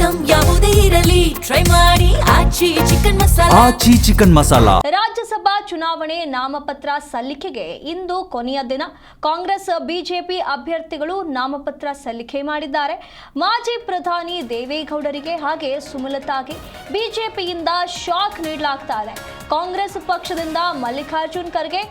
Item ಯಾವುದೇ ಇರಲಿ try ಮಾಡಿ ಆಚಿ ಚಿಕನ್ ಮಸಾಲಾ. ರಾಜ್ಯಸಭಾ ಚುನಾವಣೆ ನಾಮಪತ್ರ ಸಲ್ಲಿಕೆಗೆ ಇಂದು ಕೊನೆಯ ದಿನ. ಕಾಂಗ್ರೆಸ್ ಬಿಜೆಪಿ ಅಭ್ಯರ್ಥಿಗಳು ನಾಮಪತ್ರ ಸಲ್ಲಿಕೆ ಮಾಡಿದ್ದಾರೆ. ಮಾಜಿ ಪ್ರಧಾನಿ ದೇವೇಗೌಡರಿಗೆ ಹಾಗೆ ಸುಮಲತಾಗೆ ಬಿಜೆಪಿಯಿಂದ ಶಾಕ್ ನೀಡಲಾಗ್ತಾ ಇದೆ. ಕಾಂಗ್ರೆಸ್ ಪಕ್ಷದಿಂದ ಮಲ್ಲಿಕಾರ್ಜುನ್ ಖರ್ಗೆ,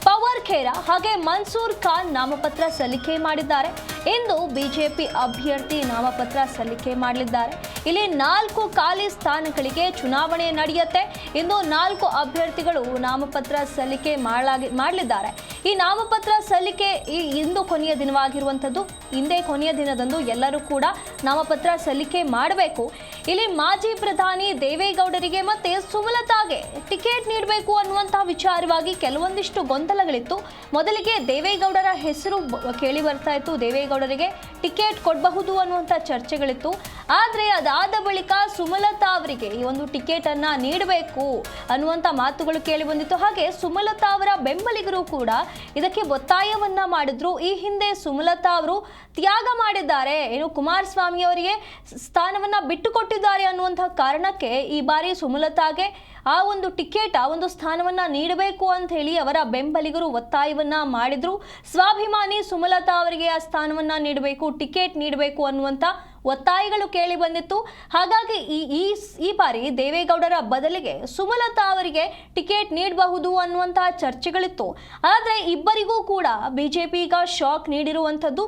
ಪವರ್ ಖೇರಾ ಹಾಗೆ ಮನ್ಸೂರ್ ಖಾನ್ ನಾಮಪತ್ರ ಸಲ್ಲಿಕೆ ಮಾಡಿದ್ದಾರೆ. ಇಂದು ಬಿಜೆಪಿ ಅಭ್ಯರ್ಥಿ ನಾಮಪತ್ರ ಸಲ್ಲಿಕೆ ಮಾಡಲಿದ್ದಾರೆ. ಇಲ್ಲಿ 4 ಖಾಲಿ ಸ್ಥಾನಗಳಿಗೆ ಚುನಾವಣೆ ನಡೆಯುತ್ತೆ. ಇಂದು 4 ಅಭ್ಯರ್ಥಿಗಳು ನಾಮಪತ್ರ ಸಲ್ಲಿಕೆ ಮಾಡಲಿದ್ದಾರೆ. ಈ ನಾಮಪತ್ರ ಸಲ್ಲಿಕೆ ಇಂದು ಕೊನೆಯ ದಿನವಾಗಿರುವಂಥದ್ದು. ಇಂದೇ ಕೊನೆಯ ದಿನದಂದು ಎಲ್ಲರೂ ಕೂಡ ನಾಮಪತ್ರ ಸಲ್ಲಿಕೆ ಮಾಡಬೇಕು. ಇಲ್ಲಿ ಮಾಜಿ ಪ್ರಧಾನಿ ದೇವೇಗೌಡರಿಗೆ ಮತ್ತೆ ಸುಮಲತಾಗೆ ಟಿಕೆಟ್ ನೀಡಬೇಕು ಅನ್ನುವಂತಹ ವಿಚಾರವಾಗಿ ಕೆಲವೊಂದಿಷ್ಟು ಗೊಂದಲಗಳಿತ್ತು. ಮೊದಲಿಗೆ ದೇವೇಗೌಡರ ಹೆಸರು ಕೇಳಿ ಬರ್ತಾ ಇತ್ತು. ದೇವೇಗೌಡರಿಗೆ ಟಿಕೆಟ್ ಕೊಡಬಹುದು ಅನ್ನುವಂಥ ಚರ್ಚೆಗಳಿತ್ತು. ಆದರೆ ಅದಾದ ಬಳಿಕ ಸುಮಲತಾ ಅವರಿಗೆ ಈ ಒಂದು ಟಿಕೆಟ್ ಅನ್ನ ನೀಡಬೇಕು ಅನ್ನುವಂಥ ಮಾತುಗಳು ಕೇಳಿ ಬಂದಿತ್ತು. ಹಾಗೆ ಸುಮಲತಾ ಅವರ ಬೆಂಬಲಿಗರು ಕೂಡ ಇದಕ್ಕೆ ಒತ್ತಾಯವನ್ನ ಮಾಡಿದ್ರು. ಈ ಹಿಂದೆ ಸುಮಲತಾ ಅವರು ತ್ಯಾಗ ಮಾಡಿದ್ದಾರೆ, ಏನು ಕುಮಾರಸ್ವಾಮಿ ಅವರಿಗೆ ಸ್ಥಾನವನ್ನ ಬಿಟ್ಟುಕೊಟ್ಟಿದ್ದಾರೆ ಅನ್ನುವಂಥ ಕಾರಣಕ್ಕೆ ಈ ಬಾರಿ ಸುಮಲತಾಗೆ ಆ ಒಂದು ಟಿಕೆಟ್, ಆ ಒಂದು ಸ್ಥಾನವನ್ನ ನೀಡಬೇಕು ಅಂತ ಹೇಳಿ ಅವರ ಬೆಂಬಲಿಗರು ಒತ್ತಾಯವನ್ನ ಮಾಡಿದ್ರು. ಸ್ವಾಭಿಮಾನಿ ಸುಮಲತಾ ಅವರಿಗೆ ಆ ಸ್ಥಾನವನ್ನ ನೀಡಬೇಕು, ಟಿಕೆಟ್ ನೀಡಬೇಕು ಅನ್ನುವಂಥ ಒತ್ತಾಯಗಳು ಕೇಳಿ ಬಂದಿತ್ತು. ಹಾಗಾಗಿ ಈ ಬಾರಿ ದೇವೇಗೌಡರ ಬದಲಿಗೆ ಸುಮಲತಾ ಅವರಿಗೆ ಟಿಕೆಟ್ ನೀಡಬಹುದು ಅನ್ನುವಂತಹ ಚರ್ಚೆಗಳಿತ್ತು. ಆದರೆ ಇಬ್ಬರಿಗೂ ಕೂಡ ಬಿಜೆಪಿ ಈಗ ಶಾಕ್ ನೀಡಿರುವಂಥದ್ದು.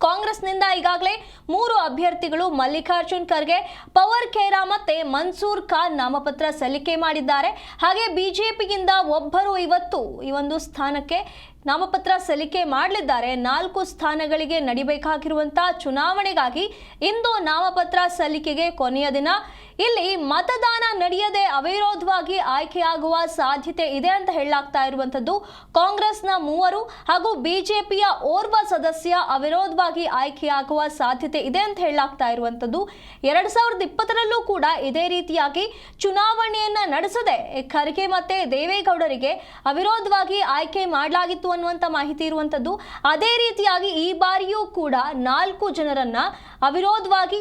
ಕಾಂಗ್ರೆಸ್ನಿಂದ ಈಗಾಗಲೇ 3 ಅಭ್ಯರ್ಥಿಗಳು ಮಲ್ಲಿಕಾರ್ಜುನ್ ಖರ್ಗೆ, ಪವರ್ ಖೇರಾ ಮತ್ತೆ ಮನ್ಸೂರ್ ಖಾನ್ ನಾಮಪತ್ರ ಸಲ್ಲಿಕೆ ಮಾಡಿದ್ದಾರೆ. ಹಾಗೆ ಬಿಜೆಪಿಯಿಂದ ಒಬ್ಬರು ಇವತ್ತು ಈ ಒಂದು ಸ್ಥಾನಕ್ಕೆ ನಾಮಪತ್ರ ಸಲ್ಲಿಕೆ ಮಾಡಲಿದ್ದಾರೆ. 4 ಸ್ಥಾನಗಳಿಗೆ ನಡಿಬೇಕಾಗಿರುವಂತಹ ಚುನಾವಣೆಗಾಗಿ ಇಂದು ನಾಮಪತ್ರ ಸಲ್ಲಿಕೆಗೆ ಕೊನೆಯ ದಿನ. ಇಲ್ಲಿ ಮತದಾನ ನಡೆಯದೆ ಅವಿರೋಧವಾಗಿ ಆಯ್ಕೆಯಾಗುವ ಸಾಧ್ಯತೆ ಇದೆ ಅಂತ ಹೇಳಲಾಗ್ತಾ ಇರುವಂಥದ್ದು. ಕಾಂಗ್ರೆಸ್ನ 3 ಹಾಗೂ ಬಿಜೆಪಿಯ ಓರ್ವ ಸದಸ್ಯ ಅವಿರೋಧವಾಗಿ ಆಯ್ಕೆಯಾಗುವ ಸಾಧ್ಯತೆ ಇದೆ ಅಂತ ಹೇಳಲಾಗ್ತಾ ಇರುವಂಥದ್ದು. 2020ರಲ್ಲೂ ಕೂಡ ಇದೇ ರೀತಿಯಾಗಿ ಚುನಾವಣೆಯನ್ನ ನಡೆಸದೆ ಖರ್ಗೆ ಮತ್ತೆ ದೇವೇಗೌಡರಿಗೆ ಅವಿರೋಧವಾಗಿ ಆಯ್ಕೆ ಮಾಡಲಾಗಿತ್ತು ಅನ್ನುವಂಥ ಮಾಹಿತಿ ಇರುವಂಥದ್ದು. ಅದೇ ರೀತಿಯಾಗಿ ಈ ಬಾರಿಯೂ ಕೂಡ 4 ಜನರನ್ನ ಅವಿರೋಧವಾಗಿ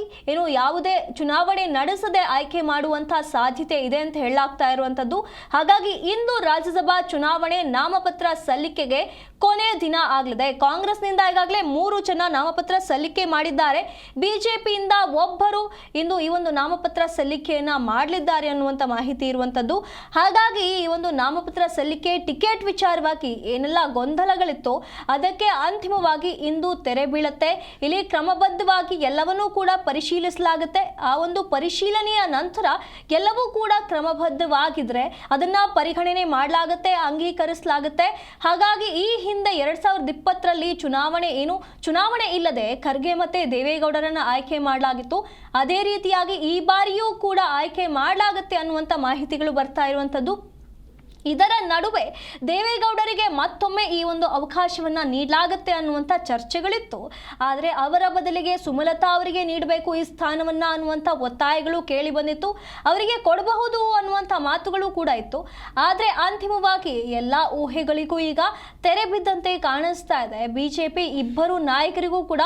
ಯಾವುದೇ ಚುನಾವಣೆ ನಡೆಸದೆ ಆಯ್ಕೆ ಮಾಡುವಂತಹ ಸಾಧ್ಯತೆ ಇದೆ ಅಂತ ಹೇಳಲಾಗ್ತಾ ಇರುವಂಥದ್ದು. ಹಾಗಾಗಿ ಇಂದು ರಾಜ್ಯಸಭಾ ಚುನಾವಣೆ ನಾಮಪತ್ರ ಸಲ್ಲಿಕೆಗೆ ಕೊನೆಯ ದಿನ ಆಗಲಿದೆ. ಕಾಂಗ್ರೆಸ್ನಿಂದ ಈಗಾಗಲೇ 3 ಜನ ನಾಮಪತ್ರ ಸಲ್ಲಿಕೆ ಮಾಡಿದ್ದಾರೆ. ಬಿಜೆಪಿಯಿಂದ ಒಬ್ಬರು ಇಂದು ಈ ಒಂದು ನಾಮಪತ್ರ ಸಲ್ಲಿಕೆಯನ್ನ ಮಾಡಲಿದ್ದಾರೆ ಅನ್ನುವಂಥ ಮಾಹಿತಿ ಇರುವಂಥದ್ದು. ಹಾಗಾಗಿ ಈ ಒಂದು ನಾಮಪತ್ರ ಸಲ್ಲಿಕೆ ಟಿಕೆಟ್ ವಿಚಾರವಾಗಿ ಏನೆಲ್ಲ ಗೊಂದಲಗಳಿತ್ತು ಅದಕ್ಕೆ ಅಂತಿಮವಾಗಿ ಇಂದು ತೆರೆ ಬೀಳುತ್ತೆ. ಇಲ್ಲಿ ಕ್ರಮಬದ್ಧವಾಗಿ ಎಲ್ಲವನ್ನೂ ಕೂಡ ಪರಿಶೀಲಿಸಲಾಗುತ್ತೆ. ಆ ಒಂದು ಪರಿಶೀಲನೆಯ ನಂತರ ಎಲ್ಲವೂ ಕೂಡ ಕ್ರಮಬದ್ಧವಾಗಿದ್ರೆ ಅದನ್ನ ಪರಿಗಣನೆ ಮಾಡಲಾಗುತ್ತೆ, ಅಂಗೀಕರಿಸಲಾಗುತ್ತೆ. ಹಾಗಾಗಿ ಈ ಹಿಂದೆ 2020ರಲ್ಲಿ ಚುನಾವಣೆ ಇಲ್ಲದೆ ಖರ್ಗೆ ಮತ್ತೆ ದೇವೇಗೌಡರನ್ನ ಆಯ್ಕೆ ಮಾಡಲಾಗಿತ್ತು. ಅದೇ ರೀತಿಯಾಗಿ ಈ ಬಾರಿಯೂ ಕೂಡ ಆಯ್ಕೆ ಮಾಡಲಾಗುತ್ತೆ ಅನ್ನುವಂಥ ಮಾಹಿತಿಗಳು ಬರ್ತಾ ಇರುವಂಥದ್ದು. ಇದರ ನಡುವೆ ದೇವೇಗೌಡರಿಗೆ ಮತ್ತೊಮ್ಮೆ ಈ ಒಂದು ಅವಕಾಶವನ್ನ ನೀಡಲಾಗುತ್ತೆ ಅನ್ನುವಂಥ ಚರ್ಚೆಗಳಿತ್ತು. ಆದರೆ ಅವರ ಬದಲಿಗೆ ಸುಮಲತಾ ಅವರಿಗೆ ನೀಡಬೇಕು ಈ ಸ್ಥಾನವನ್ನ ಅನ್ನುವಂಥ ಒತ್ತಾಯಗಳು ಕೇಳಿ ಬಂದಿತ್ತು. ಅವರಿಗೆ ಕೊಡಬಹುದು ಅನ್ನುವಂಥ ಮಾತುಗಳು ಕೂಡ ಇತ್ತು. ಆದರೆ ಅಂತಿಮವಾಗಿ ಎಲ್ಲ ಊಹೆಗಳಿಗೂ ಈಗ ತೆರೆ ಬಿದ್ದಂತೆ ಕಾಣಿಸ್ತಾ ಇದೆ. ಬಿಜೆಪಿ ಇಬ್ಬರು ನಾಯಕರಿಗೂ ಕೂಡ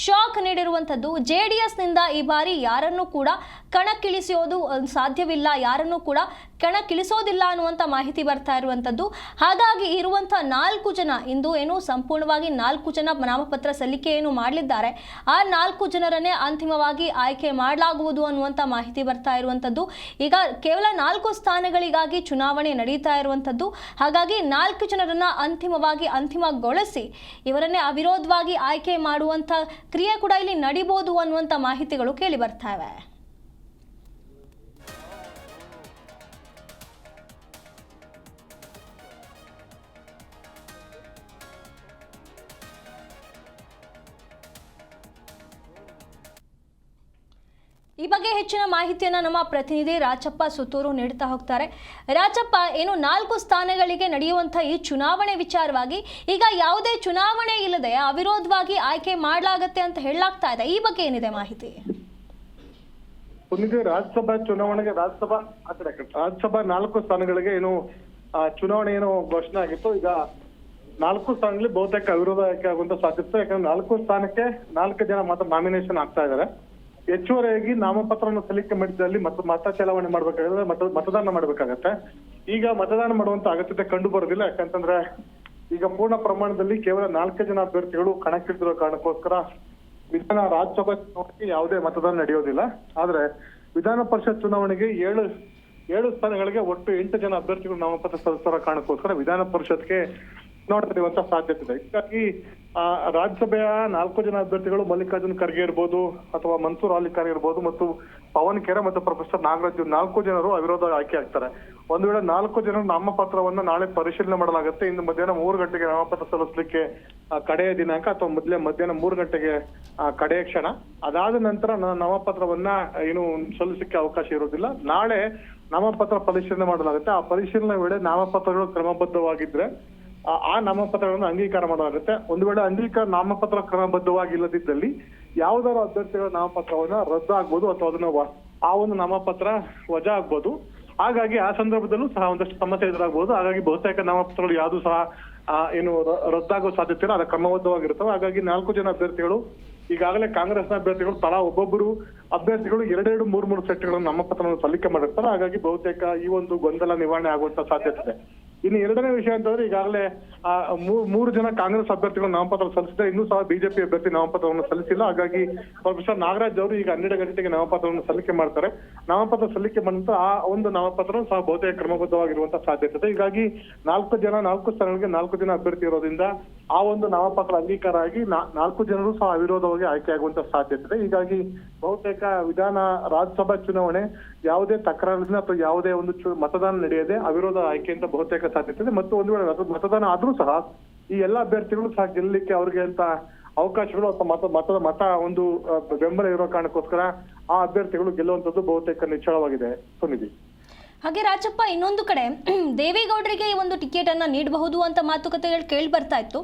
ಶಾಕ್ ನೀಡಿರುವಂಥದ್ದು. JDSನಿಂದ ಈ ಬಾರಿ ಯಾರನ್ನು ಕೂಡ ಕಣಕ್ಕಿಳಿಸೋದು ಸಾಧ್ಯವಿಲ್ಲ, ಯಾರನ್ನು ಕೂಡ ಕಣಕ್ಕಿಳಿಸೋದಿಲ್ಲ ಅನ್ನುವಂಥ ಮಾಹಿತಿ ಬರ್ತಾ ಇರುವಂಥದ್ದು. ಹಾಗಾಗಿ ಇರುವಂತಹ 4 ಜನ ಇಂದು ಸಂಪೂರ್ಣವಾಗಿ 4 ಜನ ನಾಮಪತ್ರ ಸಲ್ಲಿಕೆ ಮಾಡಲಿದ್ದಾರೆ. ಆ 4 ಜನರನ್ನೇ ಅಂತಿಮವಾಗಿ ಆಯ್ಕೆ ಮಾಡಲಾಗುವುದು ಅನ್ನುವಂಥ ಮಾಹಿತಿ ಬರ್ತಾ ಇರುವಂಥದ್ದು. ಈಗ ಕೇವಲ 4 ಸ್ಥಾನಗಳಿಗಾಗಿ ಚುನಾವಣೆ ನಡೀತಾ ಇರುವಂಥದ್ದು. ಹಾಗಾಗಿ 4 ಜನರನ್ನ ಅಂತಿಮಗೊಳಿಸಿ ಇವರನ್ನೇ ಅವಿರೋಧವಾಗಿ ಆಯ್ಕೆ ಮಾಡುವಂಥ ಕ್ರಿಯೆ ಕೂಡ ಇಲ್ಲಿ ನಡೀಬಹುದು ಅನ್ನುವಂಥ ಮಾಹಿತಿಗಳು ಕೇಳಿ ಬರ್ತಾ ಇವೆ. ಈ ಬಗ್ಗೆ ಹೆಚ್ಚಿನ ಮಾಹಿತಿಯನ್ನು ನಮ್ಮ ಪ್ರತಿನಿಧಿ ರಾಜಪ್ಪ ಸುತ್ತೂರು ನೀಡುತ್ತಾ ಹೋಗ್ತಾರೆ. ರಾಜಪ್ಪ, 4 ಸ್ಥಾನಗಳಿಗೆ ನಡೆಯುವಂತಹ ಈ ಚುನಾವಣೆ ವಿಚಾರವಾಗಿ ಈಗ ಯಾವುದೇ ಚುನಾವಣೆ ಇಲ್ಲದೆ ಅವಿರೋಧವಾಗಿ ಆಯ್ಕೆ ಮಾಡಲಾಗುತ್ತೆ ಅಂತ ಹೇಳಲಾಗ್ತಾ ಇದೆ. ಈ ಬಗ್ಗೆ ಏನಿದೆ ಮಾಹಿತಿ? ರಾಜ್ಯಸಭಾ ಚುನಾವಣೆಗೆ ರಾಜ್ಯಸಭಾ 4 ಸ್ಥಾನಗಳಿಗೆ ಚುನಾವಣೆ ಘೋಷಣೆ ಆಗಿತ್ತು. ಈಗ 4 ಸ್ಥಾನಗಳಲ್ಲಿ ಬಹುತೇಕ ಅವಿರೋಧ ಆಯ್ಕೆ ಆಗುವಂತ ಸಾಧ್ಯತೆ. ಯಾಕಂದ್ರೆ 4 ಸ್ಥಾನಕ್ಕೆ 4 ಜನ ಮಾತ್ರ ನಾಮಿನೇಷನ್ ಆಗ್ತಾ ಇದ್ದಾರೆ. ಹೆಚ್ಚುವರಿಯಾಗಿ ನಾಮಪತ್ರವನ್ನು ಸಲ್ಲಿಕೆ ಮಾಡಿದಲ್ಲಿ ಮತ ಚಲಾವಣೆ ಮಾಡ್ಬೇಕಾಗುತ್ತೆ, ಮತದಾನ ಮಾಡ್ಬೇಕಾಗತ್ತೆ. ಈಗ ಮತದಾನ ಮಾಡುವಂತ ಅಗತ್ಯತೆ ಕಂಡು ಬರೋದಿಲ್ಲ. ಯಾಕಂತಂದ್ರೆ ಈಗ ಪೂರ್ಣ ಪ್ರಮಾಣದಲ್ಲಿ ಕೇವಲ 4 ಜನ ಅಭ್ಯರ್ಥಿಗಳು ಕಣಕ್ಕಿಳಿದಿರೋ ಕಾರಣಕ್ಕೋಸ್ಕರ ರಾಜ್ಯಸಭಾ ಚುನಾವಣೆಗೆ ಯಾವುದೇ ಮತದಾನ ನಡೆಯೋದಿಲ್ಲ. ಆದ್ರೆ ವಿಧಾನ ಪರಿಷತ್ ಚುನಾವಣೆಗೆ 7 ಸ್ಥಾನಗಳಿಗೆ ಒಟ್ಟು 8 ಜನ ಅಭ್ಯರ್ಥಿಗಳು ನಾಮಪತ್ರ ಸಲ್ಲಿಸಿರೋ ಕಾರಣಕ್ಕೋಸ್ಕರ ವಿಧಾನ ಪರಿಷತ್ಗೆ ನೋಡ್ತಿರುವಂತ ಸಾಧ್ಯತೆ ಇದೆ. ಹೀಗಾಗಿ ರಾಜ್ಯಸಭೆಯ 4 ಜನ ಅಭ್ಯರ್ಥಿಗಳು ಮಲ್ಲಿಕಾರ್ಜುನ್ ಖರ್ಗೆ ಇರ್ಬೋದು ಅಥವಾ ಮನ್ಸೂರ್ ಅಲಿ ಖಾನ್ ಇರ್ಬೋದು ಮತ್ತು ಪವನ್ ಖೇರಾ ಮತ್ತು ಪ್ರೊಫೆಸರ್ ನಾಗರಾಜ್ 4 ಜನರು ಅವಿರೋಧ ಆಯ್ಕೆ ಆಗ್ತಾರೆ. ಒಂದು ವೇಳೆ 4 ಜನರು ನಾಮಪತ್ರವನ್ನ ನಾಳೆ ಪರಿಶೀಲನೆ ಮಾಡಲಾಗುತ್ತೆ. ಇನ್ನು ಮಧ್ಯಾಹ್ನ 3 ಗಂಟೆಗೆ ನಾಮಪತ್ರ ಸಲ್ಲಿಸಲಿಕ್ಕೆ ಕಡೆಯ ದಿನಾಂಕ ಅಥವಾ ಮಧ್ಯಾಹ್ನ 3 ಗಂಟೆಗೆ ಕಡೆಯ ಕ್ಷಣ. ಅದಾದ ನಂತರ ನಾಮಪತ್ರವನ್ನ ಏನು ಸಲ್ಲಿಸಲಿಕ್ಕೆ ಅವಕಾಶ ಇರೋದಿಲ್ಲ. ನಾಳೆ ನಾಮಪತ್ರ ಪರಿಶೀಲನೆ ಮಾಡಲಾಗುತ್ತೆ. ಆ ಪರಿಶೀಲನೆ ವೇಳೆ ನಾಮಪತ್ರಗಳು ಕ್ರಮಬದ್ಧವಾಗಿದ್ರೆ ಆ ನಾಮಪತ್ರಗಳನ್ನು ಅಂಗೀಕಾರ ಮಾಡಲಾಗುತ್ತೆ. ಒಂದು ವೇಳೆ ನಾಮಪತ್ರ ಕ್ರಮಬದ್ಧವಾಗಿಲ್ಲದಿದ್ದಲ್ಲಿ ಯಾವುದಾದ್ರು ಅಭ್ಯರ್ಥಿಗಳ ನಾಮಪತ್ರವನ್ನ ರದ್ದು ಆಗ್ಬೋದು ಅಥವಾ ಅದನ್ನ ಆ ಒಂದು ನಾಮಪತ್ರ ವಜಾ ಆಗ್ಬೋದು. ಹಾಗಾಗಿ ಆ ಸಂದರ್ಭದಲ್ಲೂ ಸಹ ಒಂದಷ್ಟು ಸಮಸ್ಯೆ ಎದುರಾಗಬಹುದು. ಹಾಗಾಗಿ ಬಹುತೇಕ ನಾಮಪತ್ರಗಳು ಯಾವುದು ಸಹ ಏನು ರದ್ದಾಗೋ ಸಾಧ್ಯತೆ ಇಲ್ಲ, ಅದು ಕ್ರಮಬದ್ಧವಾಗಿರ್ತವೆ. ಹಾಗಾಗಿ 4 ಜನ ಅಭ್ಯರ್ಥಿಗಳು ಈಗಾಗಲೇ ಕಾಂಗ್ರೆಸ್ನ ಅಭ್ಯರ್ಥಿಗಳು ತಲಾ ಒಬ್ಬೊಬ್ಬರು ಅಭ್ಯರ್ಥಿಗಳು 2-3 ಸೆಟ್ಗಳನ್ನು ನಾಮಪತ್ರವನ್ನು ಸಲ್ಲಿಕೆ ಮಾಡಿರ್ತಾರೆ. ಹಾಗಾಗಿ ಬಹುತೇಕ ಈ ಒಂದು ಗೊಂದಲ ನಿವಾರಣೆ ಆಗುವಂತ ಸಾಧ್ಯತೆ ಇದೆ. ಇನ್ನು ಎರಡನೇ ವಿಷಯ ಅಂತಂದ್ರೆ ಈಗಾಗಲೇ 3 ಜನ ಕಾಂಗ್ರೆಸ್ ಅಭ್ಯರ್ಥಿಗಳು ನಾಮಪತ್ರ ಸಲ್ಲಿಸಿದ್ದಾರೆ. ಇನ್ನೂ ಸಹ ಬಿಜೆಪಿ ಅಭ್ಯರ್ಥಿ ನಾಮಪತ್ರವನ್ನು ಸಲ್ಲಿಸಿಲ್ಲ. ಹಾಗಾಗಿ ಪ್ರೊಫೆಸರ್ ನಾಗರಾಜ್ ಅವರು ಈಗ 12 ಗಂಟೆಗೆ ನಾಮಪತ್ರವನ್ನು ಸಲ್ಲಿಕೆ ಮಾಡ್ತಾರೆ. ನಾಮಪತ್ರ ಸಲ್ಲಿಕೆ ಮಾಡಿದ ಆ ಒಂದು ನಾಮಪತ್ರ ಸಹ ಬಹುತೇಕ ಕ್ರಮಬದ್ಧವಾಗಿರುವಂತಹ ಸಾಧ್ಯತೆ ಇದೆ. ಹೀಗಾಗಿ 4 ಸ್ಥಾನಗಳಿಗೆ 4 ಜನ ಅಭ್ಯರ್ಥಿ ಇರೋದ್ರಿಂದ ಆ ಒಂದು ನಾಮಪತ್ರ ಅಂಗೀಕಾರ ಆಗಿ 4 ಜನರು ಸಹ ಅವಿರೋಧವಾಗಿ ಆಯ್ಕೆಯಾಗುವಂತ ಸಾಧ್ಯತೆ ಇದೆ. ಹೀಗಾಗಿ ಬಹುತೇಕ ರಾಜ್ಯಸಭಾ ಚುನಾವಣೆ ಯಾವುದೇ ತಕರಾರಿಲ್ಲ ಅಥವಾ ಯಾವುದೇ ಒಂದು ಮತದಾನ ನಡೆಯದೆ ಅವಿರೋಧ ಆಯ್ಕೆ ಅಂತ ಬಹುತೇಕ ಸಾಧ್ಯತೆ ಇದೆ. ಮತ್ತು ಒಂದು ವೇಳೆ ಮತದಾನ ಆದ್ರೂ ಸಹ ಈ ಎಲ್ಲಾ ಅಭ್ಯರ್ಥಿಗಳು ಸಹ ಗೆಲ್ಲಲಿಕ್ಕೆ ಅವ್ರಿಗೆ ಅಂತ ಅವಕಾಶಗಳು ಅಥವಾ ಮತ ಒಂದು ಬೆಂಬಲ ಇರೋ ಕಾರಣಕ್ಕೋಸ್ಕರ ಆ ಅಭ್ಯರ್ಥಿಗಳು ಗೆಲ್ಲುವಂತದ್ದು ಬಹುತೇಕ ನಿಚ್ಚಳವಾಗಿದೆ. ಸುನಿಧಿ, ಹಾಗೆ ರಾಜಪ್ಪ, ಇನ್ನೊಂದು ಕಡೆ ದೇವೇಗೌಡರಿಗೆ ಈ ಒಂದು ಟಿಕೆಟ್ ಅನ್ನ ನೀಡಬಹುದು ಅಂತ ಮಾತುಕತೆಗಳು ಕೇಳಿ ಬರ್ತಾ ಇತ್ತು.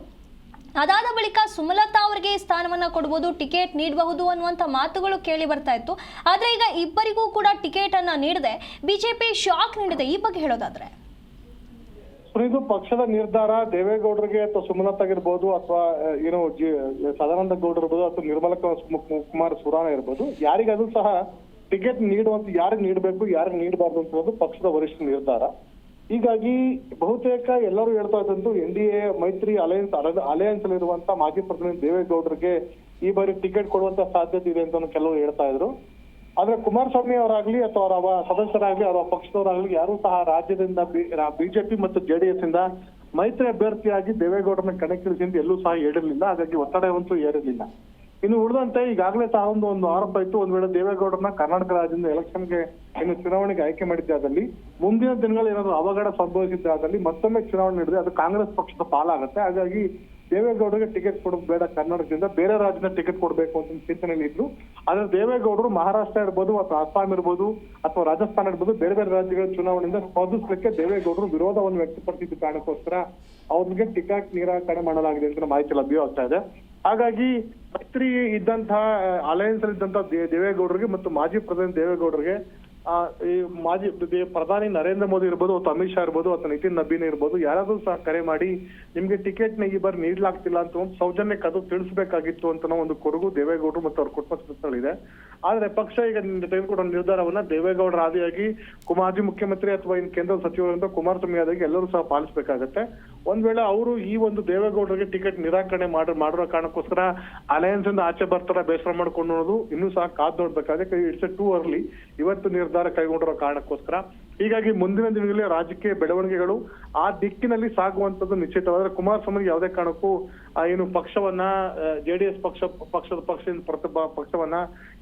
ಅದಾದ ಬಳಿಕ ಸುಮಲತಾ ಅವರಿಗೆ ಸ್ಥಾನವನ್ನ ಕೊಡಬಹುದು, ಟಿಕೆಟ್ ನೀಡಬಹುದು ಅನ್ನುವಂಥ ಮಾತುಗಳು ಕೇಳಿ ಬರ್ತಾ ಇತ್ತು. ಆದ್ರೆ ಈಗ ಇಬ್ಬರಿಗೂ ಕೂಡ ಟಿಕೆಟ್ ಅನ್ನ ನೀಡದೆ ಬಿಜೆಪಿ ಶಾಕ್ ನೀಡಿದೆ. ಈ ಬಗ್ಗೆ ಹೇಳೋದಾದ್ರೆ ಇದು ಪಕ್ಷದ ನಿರ್ಧಾರ. ದೇವೇಗೌಡರಿಗೆ ಅಥವಾ ಸುಮಲತಾಗಿರ್ಬೋದು ಅಥವಾ ಏನು ಸದಾನಂದ ಗೌಡ ಇರ್ಬೋದು ಅಥವಾ ನಿರ್ಮಲಾ ಕುಮಾರ್ ಸುರಾನ ಇರ್ಬೋದು, ಯಾರಿಗಾದ್ರೂ ಸಹ ಟಿಕೆಟ್ ನೀಡುವಂತ ಯಾರಿಗೆ ನೀಡಬೇಕು ಯಾರಿಗೆ ನೀಡಬಾರ್ದು ಅಂತ ಪಕ್ಷದ ವರಿಷ್ಠ ನಿರ್ಧಾರ. ಹೀಗಾಗಿ ಬಹುತೇಕ ಎಲ್ಲರೂ ಹೇಳ್ತಾ ಇದ್ದಂತೂ NDA ಮೈತ್ರಿ ಅಲಯನ್ಸ್ ಅಲ್ಲಿರುವಂತ ಮಾಜಿ ಪ್ರಧಾನಿ ದೇವೇಗೌಡರಿಗೆ ಈ ಬಾರಿ ಟಿಕೆಟ್ ಕೊಡುವಂತ ಸಾಧ್ಯತೆ ಇದೆ ಅಂತ ಕೆಲವರು ಹೇಳ್ತಾ ಇದ್ರು. ಆದ್ರೆ ಕುಮಾರಸ್ವಾಮಿ ಅವರಾಗ್ಲಿ ಅಥವಾ ಅವರ ಸದಸ್ಯರಾಗ್ಲಿ ಅವರ ಪಕ್ಷದವರಾಗ್ಲಿ ಯಾರು ಸಹ ರಾಜ್ಯದಿಂದ ಬಿಜೆಪಿ ಮತ್ತು JDS ಇಂದ ಮೈತ್ರಿ ಅಭ್ಯರ್ಥಿಯಾಗಿ ದೇವೇಗೌಡರನ್ನ ಕಣಕ್ಕಿಳಿಸಿ ಅಂತ ಎಲ್ಲೂ ಸಹ ಹೇಳಿರ್ಲಿಲ್ಲ. ಹಾಗಾಗಿ ಒತ್ತಡವಂತೂ ಏರಿರ್ಲಿಲ್ಲ. ಇನ್ನು ಉಳಿದಂತೆ ಈಗಾಗಲೇ ಸಹ ಒಂದು ಆರೋಪ ಇತ್ತು, ಒಂದ್ ವೇಳೆ ದೇವೇಗೌಡರನ್ನ ಕರ್ನಾಟಕ ರಾಜ್ಯದಿಂದ ಎಲೆಕ್ಷನ್ಗೆ ಚುನಾವಣೆಗೆ ಆಯ್ಕೆ ಮಾಡಿದ್ದಾದಲ್ಲಿ ಮುಂದಿನ ದಿನಗಳಲ್ಲಿ ಏನಾದ್ರು ಅವಘಡ ಸಂಭವಿಸಿದ್ದಾದಲ್ಲಿ ಮತ್ತೊಮ್ಮೆ ಚುನಾವಣೆ ನಡೆದ್ರೆ ಅದು ಕಾಂಗ್ರೆಸ್ ಪಕ್ಷದ ಪಾಲಾಗುತ್ತೆ. ಹಾಗಾಗಿ ದೇವೇಗೌಡರಿಗೆ ಟಿಕೆಟ್ ಕೊಡೋದು ಬೇಡ, ಕರ್ನಾಟಕದಿಂದ ಬೇರೆ ರಾಜ್ಯದ ಟಿಕೆಟ್ ಕೊಡಬೇಕು ಅಂತ ಚಿಂತನೆಯಲ್ಲಿ ಇದ್ರು. ಆದ್ರೆ ದೇವೇಗೌಡರು ಮಹಾರಾಷ್ಟ್ರ ಇರ್ಬೋದು ಅಥವಾ ಅಸ್ಸಾಂ ಇರ್ಬೋದು ಅಥವಾ ರಾಜಸ್ಥಾನ ಇರ್ಬೋದು ಬೇರೆ ಬೇರೆ ರಾಜ್ಯಗಳ ಚುನಾವಣೆಯಿಂದ ಸ್ಪರ್ಧಿಸಲಿಕ್ಕೆ ದೇವೇಗೌಡರು ವಿರೋಧವನ್ನು ವ್ಯಕ್ತಪಡಿಸಿದ ಕಾರಣಕ್ಕೋಸ್ಕರ ಅವ್ರಿಗೆ ಟಿಕೆಟ್ ನಿರಾಕರಣೆ ಮಾಡಲಾಗಿದೆ ಅಂತ ಮಾಹಿತಿ ಲಭ್ಯವಾಗ್ತಾ ಇದೆ. ಹಾಗಾಗಿ ಮೈತ್ರಿ ಇದ್ದಂತಹ ಅಲಯನ್ಸ್ ಅಲ್ಲಿ ಇದ್ದಂತಹ ದೇವೇಗೌಡರಿಗೆ ಮತ್ತು ಮಾಜಿ ಪ್ರಧಾನಿ ದೇವೇಗೌಡರಿಗೆ ಈ ಮಾಜಿ ಪ್ರಧಾನಿ ನರೇಂದ್ರ ಮೋದಿ ಇರ್ಬೋದು ಅಥವಾ ಅಮಿತ್ ಶಾ ಇರ್ಬೋದು ಅಥವಾ ನಿತಿನ್ ನಬೀನ್ ಇರ್ಬೋದು ಯಾರಾದ್ರೂ ಸಹ ಕರೆ ಮಾಡಿ ನಿಮ್ಗೆ ಟಿಕೆಟ್ ನ ಈ ಬಾರಿ ನೀಡ್ಲಾಗ್ತಿಲ್ಲ ಅಂತ ಒಂದು ಸೌಜನ್ಯ ಕದು ತಿಳಿಸಬೇಕಾಗಿತ್ತು ಅಂತ ಒಂದು ಕೊರಗು ದೇವೇಗೌಡರು ಮತ್ತು ಅವ್ರ ಕುಟುಂಬ ಸದಸ್ಯಗಳಿದೆ. ಆದ್ರೆ ಪಕ್ಷ ಈಗ ತೆಗೆದುಕೊಂಡ ನಿರ್ಧಾರವನ್ನ ದೇವೇಗೌಡರ ಆದಿಯಾಗಿ ಮಾಜಿ ಮುಖ್ಯಮಂತ್ರಿ ಅಥವಾ ಇನ್ ಕೇಂದ್ರ ಸಚಿವರಿಂದ ಕುಮಾರಸ್ವಾಮಿ ಆದಾಗಿ ಎಲ್ಲರೂ ಸಹ ಪಾಲಿಸಬೇಕಾಗತ್ತೆ. ಒಂದ್ ವೇಳೆ ಅವರು ಈ ಒಂದು ದೇವೇಗೌಡರಿಗೆ ಟಿಕೆಟ್ ನಿರಾಕರಣೆ ಮಾಡಿರೋ ಕಾರಣಕ್ಕೋಸ್ಕರ ಅಲಯನ್ಸ್ ಇಂದ ಆಚೆ ಬರ್ತಾರ ಬೇಸರ ಮಾಡ್ಕೊಂಡು ಇನ್ನೂ ಸಹ ಕಾದ್ ನೋಡ್ಬೇಕಾದ್ರೆ ಇಟ್ಸ್ ಟೂ ಅರ್ಲಿ ಇವತ್ತು ನಿರ್ಧಾರ ಕೈಗೊಂಡಿರೋ ಕಾರಣಕ್ಕೋಸ್ಕರ. ಹೀಗಾಗಿ ಮುಂದಿನ ದಿನಗಳಲ್ಲಿ ರಾಜಕೀಯ ಬೆಳವಣಿಗೆಗಳು ಆ ದಿಕ್ಕಿನಲ್ಲಿ ಸಾಗುವಂತದ್ದು ನಿಶ್ಚಿತವಾದ್ರೆ ಕುಮಾರಸ್ವಾಮಿ ಯಾವುದೇ ಕಾರಣಕ್ಕೂ ಏನು ಪಕ್ಷವನ್ನ JDS ಪಕ್ಷವನ್ನ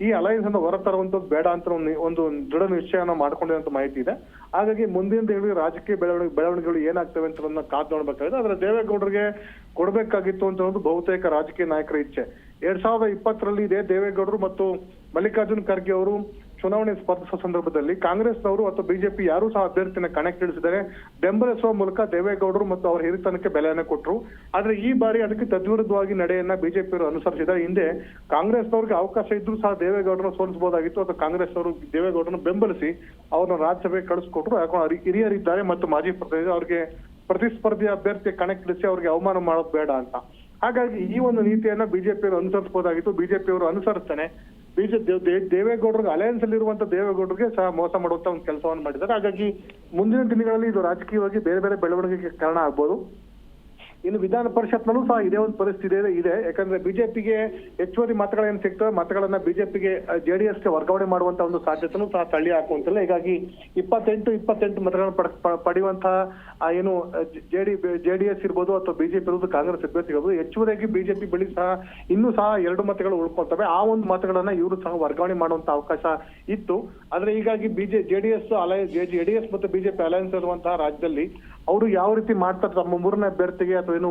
ಈ ಅಲಯನ್ಸ್ ಅನ್ನು ಹೊರತರುವಂತದ್ದು ಬೇಡ ಅಂತ ಒಂದು ದೃಢ ನಿಶ್ಚಯನ ಮಾಡ್ಕೊಂಡಿರುವಂತ ಮಾಹಿತಿ ಇದೆ. ಹಾಗಾಗಿ ಮುಂದಿನ ದಿನಗಳಲ್ಲಿ ರಾಜಕೀಯ ಬೆಳವಣಿಗೆಗಳು ಏನಾಗ್ತವೆ ಅಂತ ಕಾದ್ ನೋಡ್ಬೇಕಾಗಿದೆ. ಆದ್ರೆ ದೇವೇಗೌಡರಿಗೆ ಕೊಡ್ಬೇಕಾಗಿತ್ತು ಅಂತ ಒಂದು ಬಹುತೇಕ ರಾಜಕೀಯ ನಾಯಕರ ಇಚ್ಛೆ. 2020ರಲ್ಲಿ ಇದೇ ದೇವೇಗೌಡರು ಮತ್ತು ಮಲ್ಲಿಕಾರ್ಜುನ್ ಖರ್ಗೆ ಅವರು ಚುನಾವಣೆ ಸ್ಪರ್ಧಿಸುವ ಸಂದರ್ಭದಲ್ಲಿ ಕಾಂಗ್ರೆಸ್ನವರು ಅಥವಾ ಬಿಜೆಪಿ ಯಾರು ಸಹ ಅಭ್ಯರ್ಥಿನ ಕಣಕ್ಕಿಳಿಸಿದರೆ ಬೆಂಬಲಿಸುವ ಮೂಲಕ ದೇವೇಗೌಡರು ಮತ್ತು ಅವರ ಹಿರಿತನಕ್ಕೆ ಬೆಲೆಯನ್ನು ಕೊಟ್ಟರು. ಆದ್ರೆ ಈ ಬಾರಿ ಅದಕ್ಕೆ ತದ್ವಿರುದ್ಧವಾಗಿ ನಡೆಯನ್ನ ಬಿಜೆಪಿಯವರು ಅನುಸರಿಸಿದ್ದಾರೆ. ಹಿಂದೆ ಕಾಂಗ್ರೆಸ್ನವ್ರಿಗೆ ಅವಕಾಶ ಇದ್ರೂ ಸಹ ದೇವೇಗೌಡರನ್ನ ಸೋಲಿಸಬಹುದಾಗಿತ್ತು ಅಥವಾ ಕಾಂಗ್ರೆಸ್ ಅವರು ದೇವೇಗೌಡರನ್ನ ಬೆಂಬಲಿಸಿ ಅವ್ರನ್ನ ರಾಜ್ಯಸಭೆಗೆ ಕಳಿಸ್ಕೊಟ್ರು. ಯಾಕಂದ್ರೆ ಹಿರಿಯರಿದ್ದಾರೆ ಮತ್ತು ಮಾಜಿ ಪ್ರತಿನಿಧಿ ಅವ್ರಿಗೆ ಪ್ರತಿಸ್ಪರ್ಧಿ ಅಭ್ಯರ್ಥಿ ಕಣಕ್ಕಿಳಿಸಿ ಅವ್ರಿಗೆ ಅವಮಾನ ಮಾಡೋದು ಬೇಡ ಅಂತ. ಹಾಗಾಗಿ ಈ ಒಂದು ನೀತಿಯನ್ನ ಬಿಜೆಪಿಯವರು ಅನುಸರಿಸಬಹುದಾಗಿತ್ತು. ಬಿಜೆಪಿಯವರು ಅನುಸರಿಸ್ತಾನೆ ದೇವೇಗೌಡರಿಗೆ ಅಲಯನ್ಸ್ ಅಲ್ಲಿ ಇರುವಂತ ದೇವೇಗೌಡರಿಗೆ ಸಹ ಮೋಸ ಮಾಡುವಂತ ಒಂದು ಕೆಲಸವನ್ನು ಮಾಡಿದ್ದಾರೆ. ಹಾಗಾಗಿ ಮುಂದಿನ ದಿನಗಳಲ್ಲಿ ಇದು ರಾಜಕೀಯವಾಗಿ ಬೇರೆ ಬೇರೆ ಬೆಳವಣಿಗೆಗೆ ಕಾರಣ ಆಗ್ಬೋದು. ಇನ್ನು ವಿಧಾನ ಪರಿಷತ್ನಲ್ಲೂ ಸಹ ಇದೇ ಒಂದು ಪರಿಸ್ಥಿತಿ ಇದೆ. ಯಾಕಂದ್ರೆ ಬಿಜೆಪಿಗೆ ಹೆಚ್ಚುವರಿ ಮತಗಳೇನು ಸಿಗ್ತವೆ, ಮತಗಳನ್ನ ಬಿಜೆಪಿಗೆ ಜೆಡಿಎಸ್ಗೆ ವರ್ಗಾವಣೆ ಮಾಡುವಂತ ಒಂದು ಸಾಧ್ಯತೆನೂ ಸಹ ತಳ್ಳಿ ಹಾಕುವಂತಿಲ್ಲ. ಹೀಗಾಗಿ 28 ಮತಗಳನ್ನು ಪಡೆಯುವಂತಹ ಏನು ಜೆಡಿಎಸ್ ಇರ್ಬೋದು ಅಥವಾ ಬಿಜೆಪಿ ಇರ್ಬೋದು, ಕಾಂಗ್ರೆಸ್ ಅಭ್ಯರ್ಥಿ ಇರ್ಬೋದು, ಹೆಚ್ಚುವರಿಯಾಗಿ ಬಿಜೆಪಿ ಬಳಿ ಸಹ ಇನ್ನೂ ಸಹ 2 ಮತಗಳು ಉಳ್ಕೊಳ್ತವೆ. ಆ ಒಂದು ಮತಗಳನ್ನ ಇವರು ಸಹ ವರ್ಗಾವಣೆ ಮಾಡುವಂತ ಅವಕಾಶ ಇತ್ತು. ಆದ್ರೆ ಹೀಗಾಗಿ ಜೆಡಿಎಸ್ ಮತ್ತು ಬಿಜೆಪಿ ಅಲಯನ್ಸ್ ಇರುವಂತಹ ರಾಜ್ಯದಲ್ಲಿ ಅವರು ಯಾವ ರೀತಿ ಮಾಡ್ತಾರೆ, ತಮ್ಮ 3ನೇ ಅಭ್ಯರ್ಥಿಗೆ ಅಥವಾ ಏನು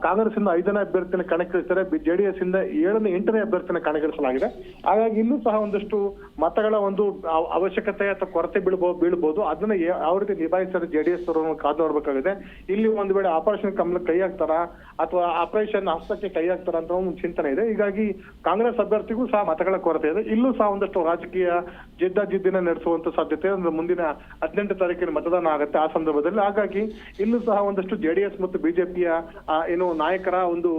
ಕಾಂಗ್ರೆಸ್ ಇಂದ 5ನೇ ಅಭ್ಯರ್ಥಿನ ಕಣಕ್ಕಿಳಿಸ್ತಾರೆ, ಜೆಡಿಎಸ್ ಇಂದ 7ನೇ 8ನೇ ಅಭ್ಯರ್ಥಿನ ಕಣಕ್ಕಿಳಿಸಲಾಗಿದೆ. ಹಾಗಾಗಿ ಇಲ್ಲೂ ಸಹ ಒಂದಷ್ಟು ಮತಗಳ ಒಂದು ಅವಶ್ಯಕತೆ ಅಥವಾ ಕೊರತೆ ಬೀಳ್ಬೋದು. ಅದನ್ನ ಯಾವ ರೀತಿ ನಿಭಾಯಿಸ್ತಾರೆ ಜೆಡಿಎಸ್ ಅವರು ಕಾದು ನೋಡ್ಬೇಕಾಗಿದೆ. ಇಲ್ಲಿ ಒಂದು ವೇಳೆ ಆಪರೇಷನ್ ಕಮಲ ಕೈ ಹಾಕ್ತಾರ ಅಥವಾ ಆಪರೇಷನ್ ಹಸ್ತಕ್ಕೆ ಕೈ ಹಾಕ್ತಾರ ಅಂತ ಒಂದು ಚಿಂತನೆ ಇದೆ. ಹೀಗಾಗಿ ಕಾಂಗ್ರೆಸ್ ಅಭ್ಯರ್ಥಿಗೂ ಸಹ ಮತಗಳ ಕೊರತೆ ಇದೆ. ಇಲ್ಲೂ ಸಹ ಒಂದಷ್ಟು ರಾಜಕೀಯ ಜಿದ್ದಿನ ನಡೆಸುವಂತ ಸಾಧ್ಯತೆ ಅಂದ್ರೆ ಮುಂದಿನ 18 ತಾರೀಕಿನ ಮತದಾನ ಆಗುತ್ತೆ ಆ ಸಂದರ್ಭದಲ್ಲಿ. ಹಾಗಾಗಿ ಇಲ್ಲೂ ಸಹ ಒಂದಷ್ಟು ಜೆಡಿಎಸ್ ಮತ್ತು ಬಿಜೆಪಿಯ ಏನು ನಾಯಕರ ಒಂದು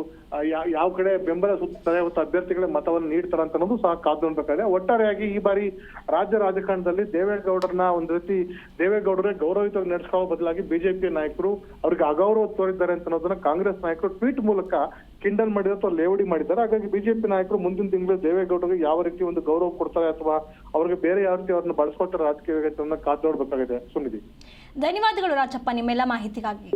ಯಾವ ಕಡೆ ಬೆಂಬಲ ಸೂಚಿಸ್ತಾರೆ ಮತ್ತು ಅಭ್ಯರ್ಥಿಗಳ ಮತವನ್ನು ನೀಡ್ತಾರೆ ಅಂತ ಅನ್ನೋದು ಸಹ ಕಾದು ನೋಡ್ಬೇಕಾಗಿದೆ. ಒಟ್ಟಾರೆಯಾಗಿ ಈ ಬಾರಿ ರಾಜ್ಯ ರಾಜಕಾರಣದಲ್ಲಿ ದೇವೇಗೌಡರನ್ನ ಒಂದು ರೀತಿ ದೇವೇಗೌಡರೇ ಗೌರವಯುತವಾಗಿ ನಡೆಸ್ಕೊಳ್ಳೋ ಬದಲಾಗಿ ಬಿಜೆಪಿ ನಾಯಕರು ಅವ್ರಿಗೆ ಅಗೌರವ ತೋರಿದ್ದಾರೆ ಅಂತ ಅನ್ನೋದನ್ನ ಕಾಂಗ್ರೆಸ್ ನಾಯಕರು ಟ್ವೀಟ್ ಮೂಲಕ ಕಿಂಡಲ್ ಮಾಡಿದ್ರು ಅಥವಾ ಲೇವಡಿ ಮಾಡಿದ್ದಾರೆ. ಹಾಗಾಗಿ ಬಿಜೆಪಿ ನಾಯಕರು ಮುಂದಿನ ತಿಂಗಳು ದೇವೇಗೌಡರಿಗೆ ಯಾವ ರೀತಿ ಒಂದು ಗೌರವ ಕೊಡ್ತಾರೆ ಅಥವಾ ಅವ್ರಿಗೆ ಬೇರೆ ಯಾವ ರೀತಿ ಅವ್ರನ್ನ ಬಳಸ್ಕೊಳ್ತಾರೆ ರಾಜಕೀಯ ಕಾದು ನೋಡ್ಬೇಕಾಗಿದೆ. ಸುನಿಧಿ, ಧನ್ಯವಾದಗಳು ರಾಜಪ್ಪ ನಿಮ್ಮೆಲ್ಲ ಮಾಹಿತಿಗಾಗಿ.